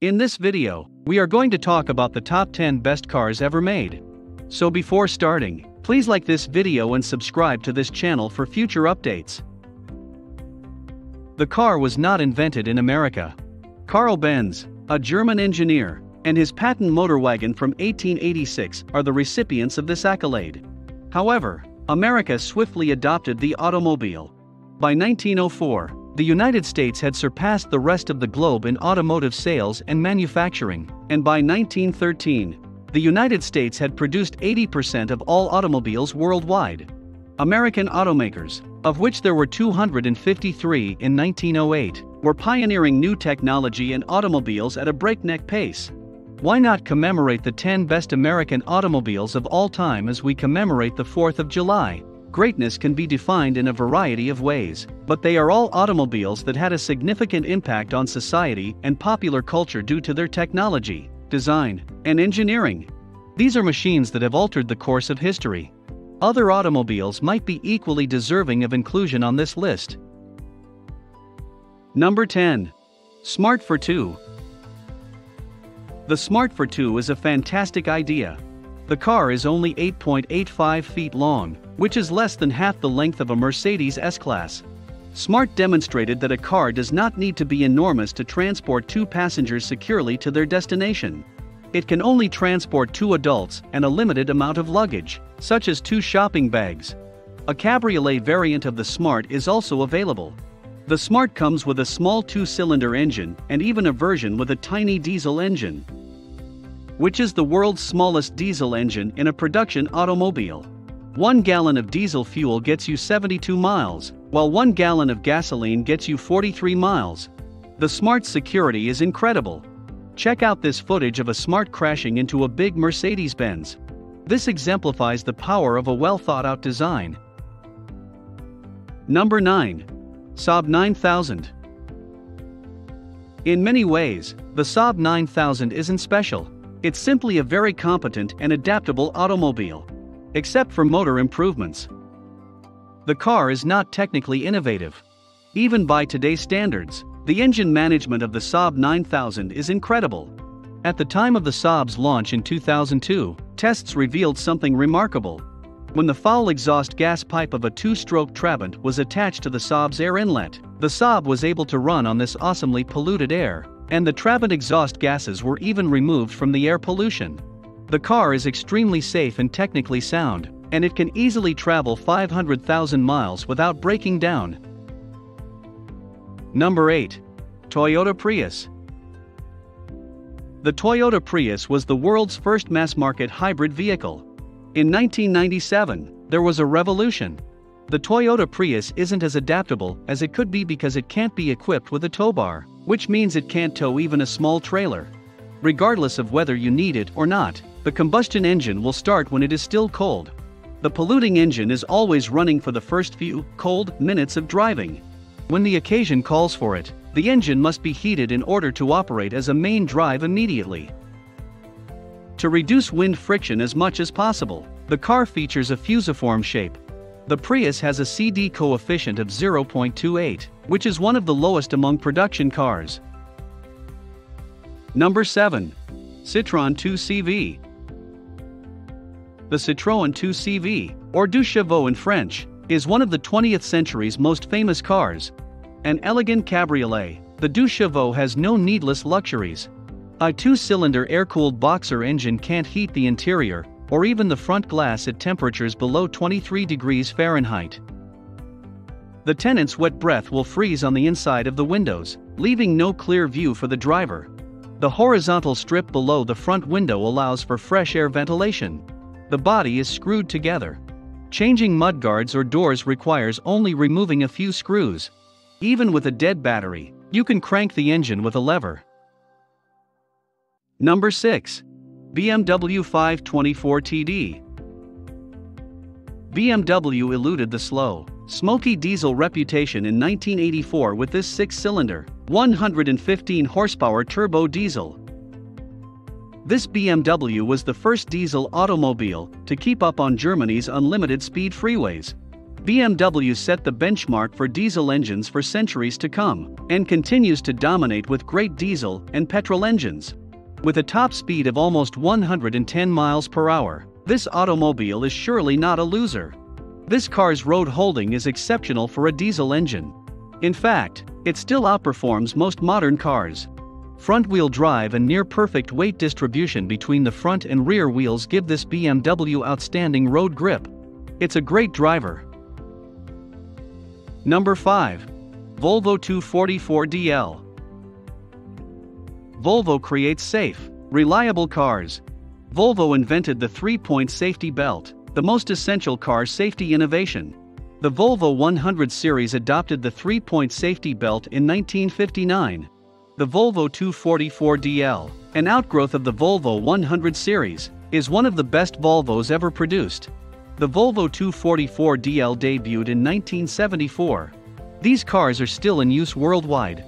In this video, we are going to talk about the top 10 best cars ever made. So before starting, please like this video and subscribe to this channel for future updates. The car was not invented in America. Karl Benz, a German engineer, and his Patent Motorwagen from 1886 are the recipients of this accolade. However, America swiftly adopted the automobile. By 1904, the United States had surpassed the rest of the globe in automotive sales and manufacturing, and by 1913, the United States had produced 80% of all automobiles worldwide. American automakers, of which there were 253 in 1908, were pioneering new technology in automobiles at a breakneck pace. Why not commemorate the 10 best American automobiles of all time as we commemorate the 4th of July? Greatness can be defined in a variety of ways, but they are all automobiles that had a significant impact on society and popular culture due to their technology, design, and engineering. These are machines that have altered the course of history. Other automobiles might be equally deserving of inclusion on this list. Number 10. Smart for Two. The Smart for Two is a fantastic idea. The car is only 8.85 feet long, which is less than half the length of a Mercedes S-Class. Smart demonstrated that a car does not need to be enormous to transport two passengers securely to their destination. It can only transport two adults and a limited amount of luggage, such as 2 shopping bags. A cabriolet variant of the Smart is also available. The Smart comes with a small 2-cylinder engine and even a version with a tiny diesel engine, which is the world's smallest diesel engine in a production automobile. 1 gallon of diesel fuel gets you 72 miles, while 1 gallon of gasoline gets you 43 miles. The Smart's security is incredible. Check out this footage of a Smart crashing into a big Mercedes-Benz. This exemplifies the power of a well-thought-out design. Number 9. Saab 9000. In many ways, the Saab 9000 isn't special. It's simply a very competent and adaptable automobile, except for motor improvements. The car is not technically innovative. Even by today's standards, the engine management of the Saab 9000 is incredible. At the time of the Saab's launch in 2002, tests revealed something remarkable. When the foul exhaust gas pipe of a 2-stroke Trabant was attached to the Saab's air inlet, the Saab was able to run on this awesomely polluted air, and the Trabant exhaust gases were even removed from the air pollution. The car is extremely safe and technically sound, and it can easily travel 500,000 miles without breaking down. Number 8. Toyota Prius. The Toyota Prius was the world's first mass-market hybrid vehicle. In 1997, there was a revolution. The Toyota Prius isn't as adaptable as it could be because it can't be equipped with a tow bar, which means it can't tow even a small trailer. Regardless of whether you need it or not, the combustion engine will start when it is still cold. The polluting engine is always running for the first few cold minutes of driving. When the occasion calls for it, the engine must be heated in order to operate as a main drive immediately. To reduce wind friction as much as possible, the car features a fusiform shape. The Prius has a CD coefficient of 0.28, which is one of the lowest among production cars. Number 7. Citroen 2CV. The Citroen 2CV, or Deux Chevaux in French, is one of the 20th century's most famous cars. An elegant cabriolet, the Deux Chevaux has no needless luxuries. A 2-cylinder air-cooled boxer engine can't heat the interior, or even the front glass at temperatures below 23 degrees Fahrenheit. The tenant's wet breath will freeze on the inside of the windows, leaving no clear view for the driver. The horizontal strip below the front window allows for fresh air ventilation. The body is screwed together. Changing mudguards or doors requires only removing a few screws. Even with a dead battery, you can crank the engine with a lever. Number 6. BMW 524TD. BMW eluded the slow, smoky diesel reputation in 1984 with this 6-cylinder, 115-horsepower turbo diesel. This BMW was the first diesel automobile to keep up on Germany's unlimited speed freeways. BMW set the benchmark for diesel engines for centuries to come, and continues to dominate with great diesel and petrol engines. With a top speed of almost 110 miles per hour, this automobile is surely not a loser. This car's road holding is exceptional for a diesel engine. In fact, it still outperforms most modern cars. Front-wheel drive and near-perfect weight distribution between the front and rear wheels give this BMW outstanding road grip. It's a great driver. Number 5. Volvo 244DL. Volvo creates safe, reliable cars. Volvo invented the 3-point safety belt, the most essential car safety innovation. The Volvo 100 series adopted the 3-point safety belt in 1959. The Volvo 244DL, an outgrowth of the Volvo 100 series, is one of the best Volvos ever produced. The Volvo 244DL debuted in 1974. These cars are still in use worldwide.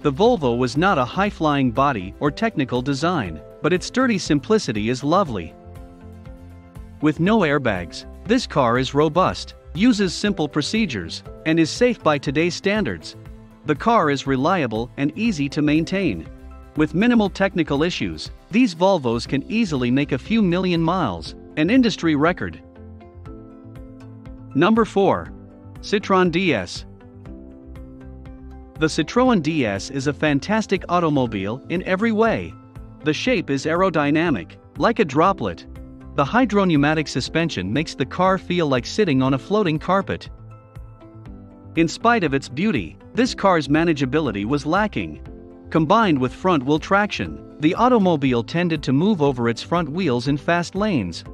The Volvo was not a high-flying body or technical design, but its sturdy simplicity is lovely. With no airbags, this car is robust, uses simple procedures, and is safe by today's standards. The car is reliable and easy to maintain. With minimal technical issues, these Volvos can easily make a few million miles, an industry record. Number 4. Citroen DS. The Citroen DS is a fantastic automobile in every way. The shape is aerodynamic, like a droplet. The hydropneumatic suspension makes the car feel like sitting on a floating carpet. In spite of its beauty, this car's manageability was lacking. Combined with front-wheel traction, the automobile tended to move over its front wheels in fast lanes.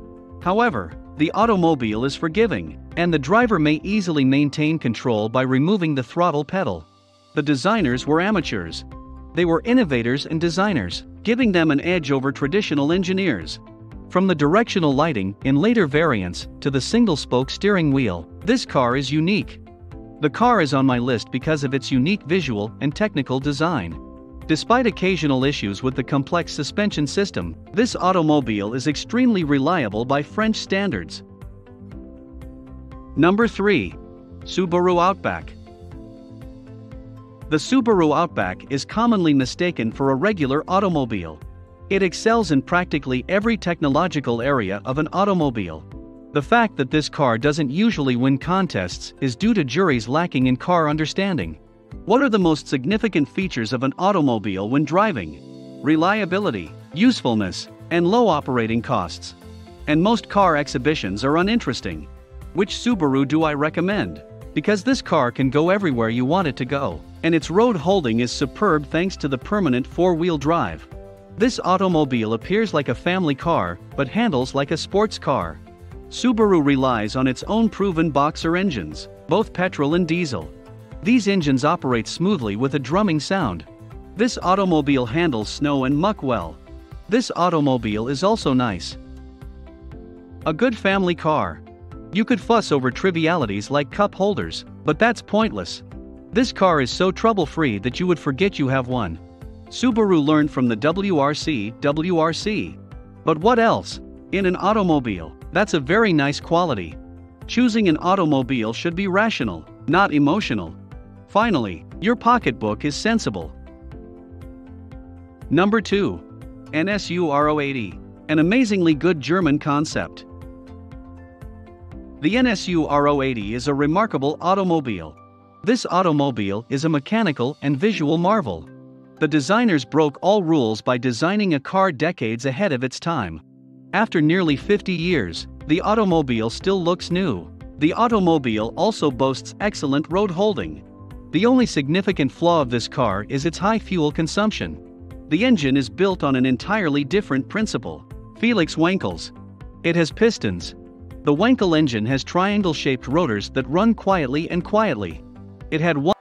However, the automobile is forgiving, and the driver may easily maintain control by removing the throttle pedal. The designers were amateurs. They were innovators and designers, giving them an edge over traditional engineers. From the directional lighting in later variants to the single-spoke steering wheel, this car is unique. The car is on my list because of its unique visual and technical design. Despite occasional issues with the complex suspension system, this automobile is extremely reliable by French standards. Number 3. Subaru Outback. The Subaru Outback is commonly mistaken for a regular automobile. It excels in practically every technological area of an automobile. The fact that this car doesn't usually win contests is due to juries lacking in car understanding. What are the most significant features of an automobile when driving? Reliability, usefulness, and low operating costs. And most car exhibitions are uninteresting. Which Subaru do I recommend? Because this car can go everywhere you want it to go, and its road holding is superb thanks to the permanent four-wheel drive. This automobile appears like a family car, but handles like a sports car. Subaru relies on its own proven boxer engines, both petrol and diesel. These engines operate smoothly with a drumming sound. This automobile handles snow and muck well. This automobile is also nice. A good family car. You could fuss over trivialities like cup holders, but that's pointless. This car is so trouble-free that you would forget you have one. Subaru learned from the WRC. But what else? In an automobile, that's a very nice quality. Choosing an automobile should be rational, not emotional. Finally, your pocketbook is sensible. Number 2. NSU 080. An amazingly good German concept. The NSU 080 is a remarkable automobile. This automobile is a mechanical and visual marvel. The designers broke all rules by designing a car decades ahead of its time. After nearly 50 years, the automobile still looks new. The automobile also boasts excellent road holding. The only significant flaw of this car is its high fuel consumption. The engine is built on an entirely different principle, Felix Wankel's. It has pistons. The Wankel engine has triangle-shaped rotors that run quietly and quietly. It had one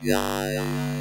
Yeah.